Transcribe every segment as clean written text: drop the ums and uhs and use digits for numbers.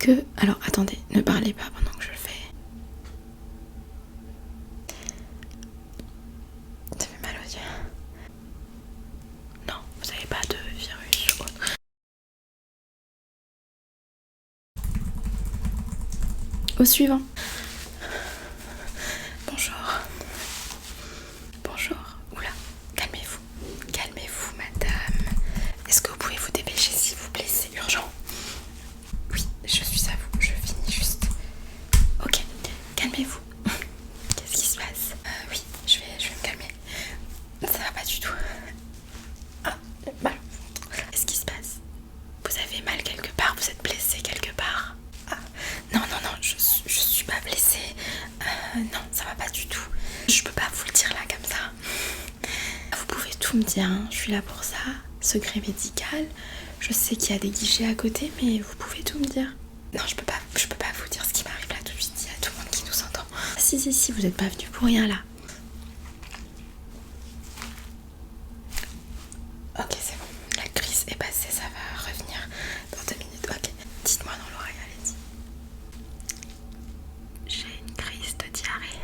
que... Alors attendez, ne parlez pas pendant que je le fais. Ça fait mal aux yeux. Non, vous n'avez pas de virus ou autre. Au suivant. Bonjour. Bonjour. Oula, calmez-vous. Calmez-vous, madame. Est-ce que vous pouvez vous dépêcher, s'il vous plaît? C'est urgent. Oui, je suis à vous. Je finis juste. Ok, calmez-vous. Qu'est-ce qui se passe? Oui, je vais me calmer. Ça va pas du tout. Ah, mal. Qu'est-ce qui se passe? Vous avez mal quelque part? Vous êtes blessé quelque part? Ah, non, je suis pas blessée. Non, ça va pas du tout. Je peux pas vous le dire là comme ça. Vous pouvez tout me dire, hein. Je suis là pour ça. Secret médical. Je sais qu'il y a des guichets à côté, mais vous pouvez tout me dire. Non, je peux pas vous dire ce qui m'arrive là tout de suite. Il y a tout le monde qui nous entend. Si, vous n'êtes pas venu pour rien là. Ok, c'est bon. La crise est passée, ça va revenir dans 2 minutes. Ok, dites-moi dans l'oreille, allez-y. J'ai une crise de diarrhée.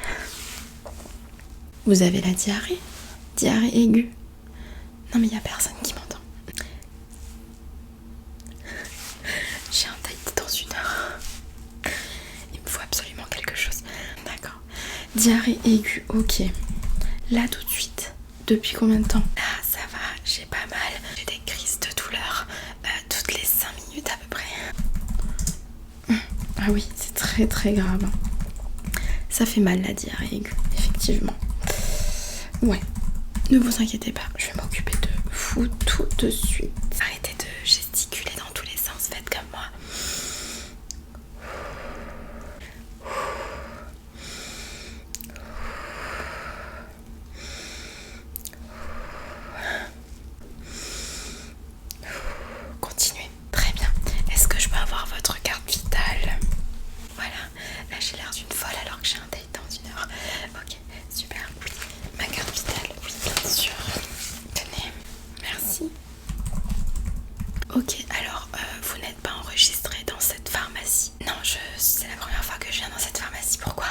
Vous avez la diarrhée? Diarrhée aiguë? Non mais il n'y a personne qui m'entend. J'ai un date dans 1 heure. Il me faut absolument quelque chose. D'accord. Diarrhée aiguë, ok. Là tout de suite. Depuis combien de temps? Là ça va, j'ai pas mal. J'ai des crises de douleur toutes les 5 minutes à peu près. Ah oui, c'est très très grave. Ça fait mal la diarrhée aiguë, effectivement. Ouais, ne vous inquiétez pas, je vais m'occuper de vous tout de suite. Arrêtez de gesticuler dans tous les sens, faites comme moi. Continuez, très bien. Est-ce que je peux avoir votre carte vitale? Voilà, là j'ai l'air d'une folle alors que j'ai un date dans 1 heure. Ok, super, oui. Ma carte vitale, oui, bien sûr. Tenez, merci. Ok, alors vous n'êtes pas enregistré dans cette pharmacie? Non, c'est la première fois que je viens dans cette pharmacie, pourquoi?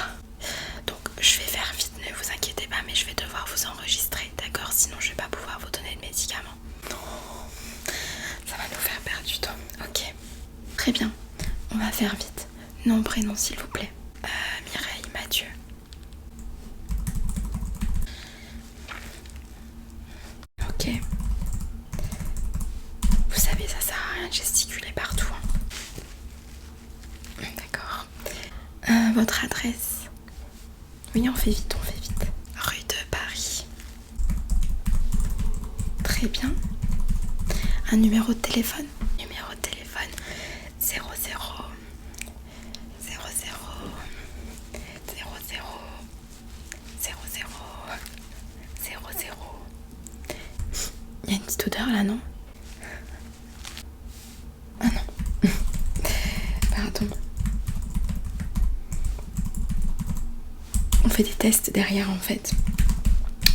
Donc je vais faire vite, ne vous inquiétez pas, mais je vais devoir vous enregistrer, d'accord? Sinon je vais pas pouvoir vous donner de médicaments. Non, ça va nous faire perdre du temps. Ok, très bien, on va faire vite. Nom, prénom s'il vous plaît. Mireille, Mathieu. Ok. Vous savez, ça sert à rien de gesticuler partout. Hein. D'accord. Votre adresse? Oui, on fait vite, Rue de Paris. Très bien. Un numéro de téléphone? Numéro de téléphone 00 Il y a une petite odeur là, non? Ah non. Pardon. On fait des tests derrière en fait.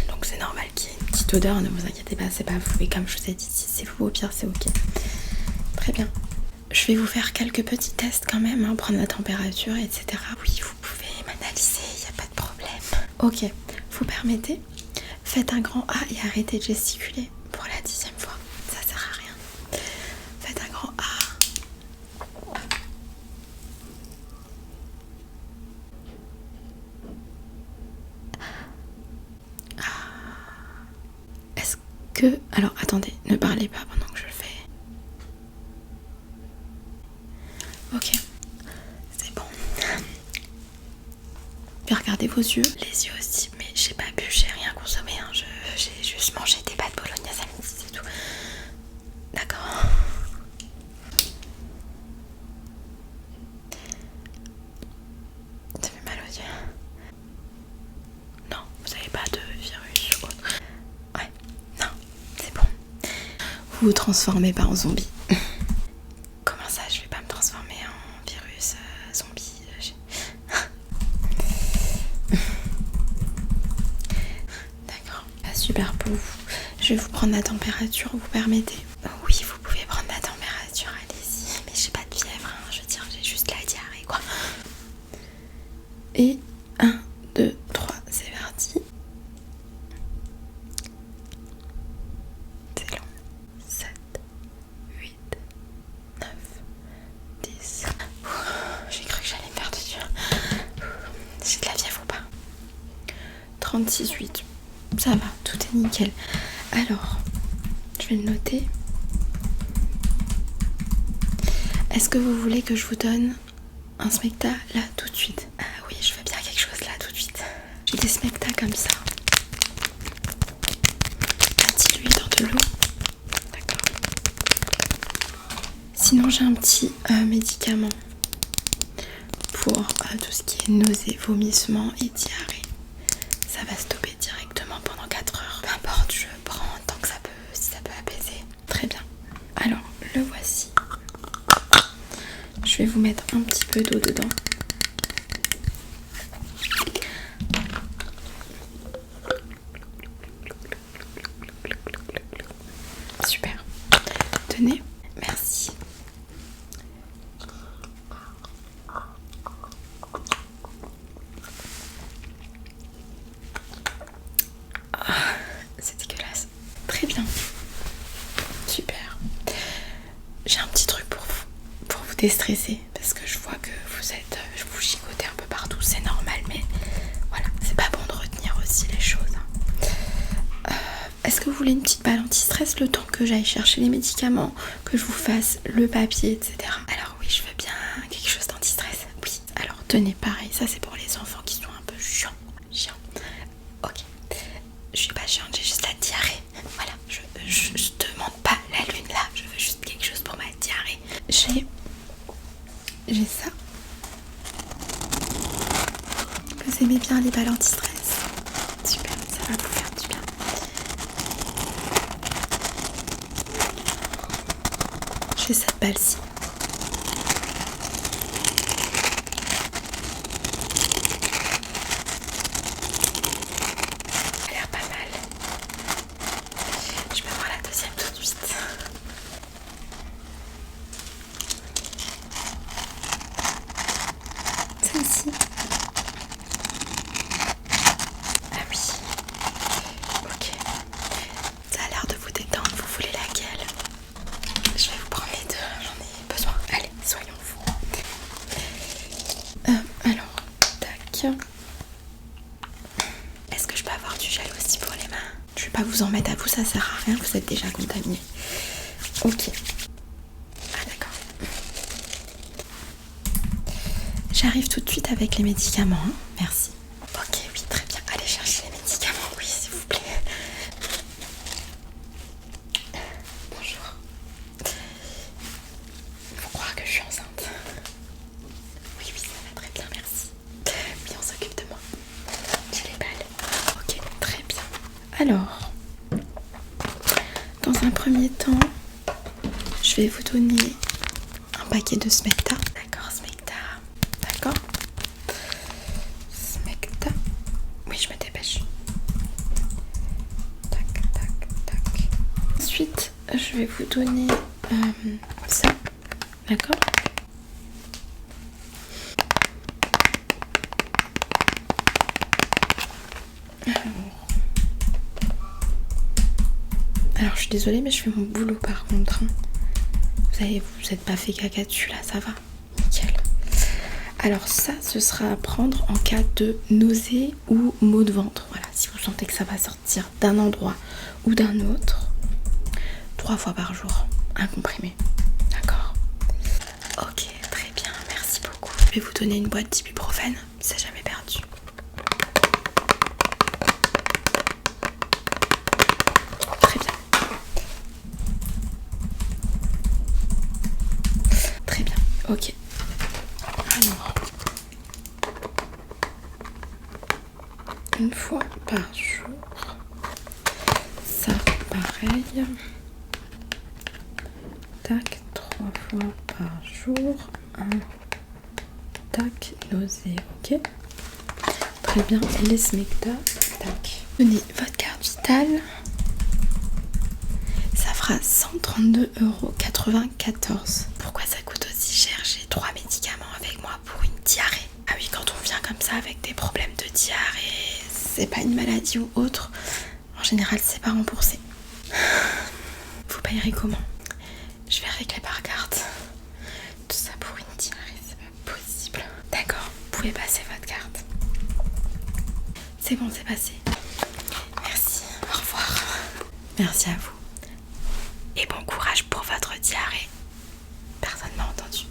Donc c'est normal qu'il y ait une petite odeur, ne vous inquiétez pas, c'est pas vous. Et comme je vous ai dit, si c'est vous, au pire c'est ok. Très bien. Je vais vous faire quelques petits tests quand même, hein, prendre la température, etc. Oui, vous pouvez m'analyser, il n'y a pas de problème. Ok, vous permettez? Faites un grand A et arrêtez de gesticuler pour la 10e fois. Ça sert à rien. Faites un grand A. Est-ce que... Alors attendez, ne parlez pas pendant que je le fais. Ok, c'est bon. Puis regardez vos yeux, les yeux aussi, mais j'ai pas bu, j'ai rien consommé, hein. J'ai juste mangé des pâtes bolognaise à midi, c'est tout. D'accord. Ça fait mal aux yeux. Non, vous avez pas de virus ou autre. Ouais, non, c'est bon. Vous vous transformez pas en zombie. Comment ça, je vais pas me transformer en virus zombie? D'accord, super pour vous. Je vais vous prendre la température, vous permettez? Oui, vous pouvez prendre la température, allez-y. Mais j'ai pas de fièvre, hein. Je veux dire, j'ai juste Et 1, 2, 3, c'est parti. C'est long. 7, 8, 9, 10. J'ai cru que j'allais me faire dessus. J'ai de la fièvre ou pas? 36,8. Ça va, tout est nickel. Alors, je vais le noter. Est-ce que vous voulez que je vous donne un smecta là tout de suite? Ah oui, je veux bien quelque chose là tout de suite. J'ai des smecta comme ça. Dilué dans de l'eau. D'accord. Sinon, j'ai un petit médicament pour tout ce qui est nausées, vomissements et diarrhée. Ça va stopper directement pendant 4 heures. Peu importe, je prends tant que si ça peut apaiser. Très bien. Alors, le voici. Je vais vous mettre un petit peu d'eau dedans. Super. Tenez. Merci. C'est dégueulasse. Très bien. Super. J'ai un petit truc pour vous déstresser, parce que je vois que vous chicotez un peu partout, c'est normal, mais voilà, c'est pas bon de retenir aussi les choses. Est-ce que vous voulez une petite balle anti-stress le temps que j'aille chercher les médicaments, que je vous fasse le papier, etc. Alors oui, je veux bien quelque chose d'anti-stress. Oui, alors tenez, pareil, ça c'est pour les enfants qui sont un peu chiants. Ok. Je suis pas chiante, j'ai juste la diarrhée. Voilà, je demande pas la lune là, je veux juste quelque chose pour ma diarrhée. J'ai ça. Vous aimez bien les balles anti-stress? Super, ça va vous faire du bien. J'ai cette balle-ci. Elle a l'air pas mal. Je vais voir la deuxième tout de suite. Celle-ci. Ah oui. Ok. Ça a l'air de vous détendre. Vous voulez laquelle? Je vais vous prendre les deux. J'en ai besoin. Allez, soyons fous. Alors, tac. Est-ce que je peux avoir du gel aussi pour les mains? Je vais pas vous en mettre à vous, ça sert à rien. Vous êtes déjà contaminé. Ok. Ah d'accord. J'arrive tout de suite avec les médicaments, hein. Merci. Ok, oui, très bien. Allez chercher les médicaments, oui, s'il vous plaît. Bonjour. Faut croire que je suis enceinte. Oui, ça va très bien, merci. Oui, on s'occupe de moi. J'ai les balles. Ok, très bien. Alors, dans un premier temps, je vais vous donner un paquet de smecta. D'accord, smecta. D'accord. Smecta. Oui, je me dépêche. Tac, tac, tac. Ensuite, je vais vous donner ça. D'accord. Alors, je suis désolée, mais je fais mon boulot par contre. Vous n'êtes pas fait caca dessus là, ça va. Nickel. Alors ça, ce sera à prendre en cas de nausée ou maux de ventre. Voilà, si vous sentez que ça va sortir d'un endroit ou d'un autre, 3 fois par jour, un comprimé. D'accord. Ok, très bien, merci beaucoup. Je vais vous donner une boîte d'ibuprofène, c'est jamais perdu. Très bien. Très bien, ok. Alors, une fois par jour, ça pareil. Tac, 3 fois par jour. Tac, nausée, ok. Très bien, et les smecta, tac. Tenez votre carte vitale. Ça fera 132,94 €. Pourquoi ça coûte aussi cher? J'ai 3 médicaments avec moi pour une diarrhée. Ah oui, quand on vient comme ça, ça avec des problèmes de diarrhée, c'est pas une maladie ou autre, en général c'est pas remboursé. Vous payerez comment? Je vais régler par carte. Tout ça pour une diarrhée, c'est pas possible. D'accord, vous pouvez passer votre carte. C'est bon, c'est passé. Merci, au revoir. Merci à vous.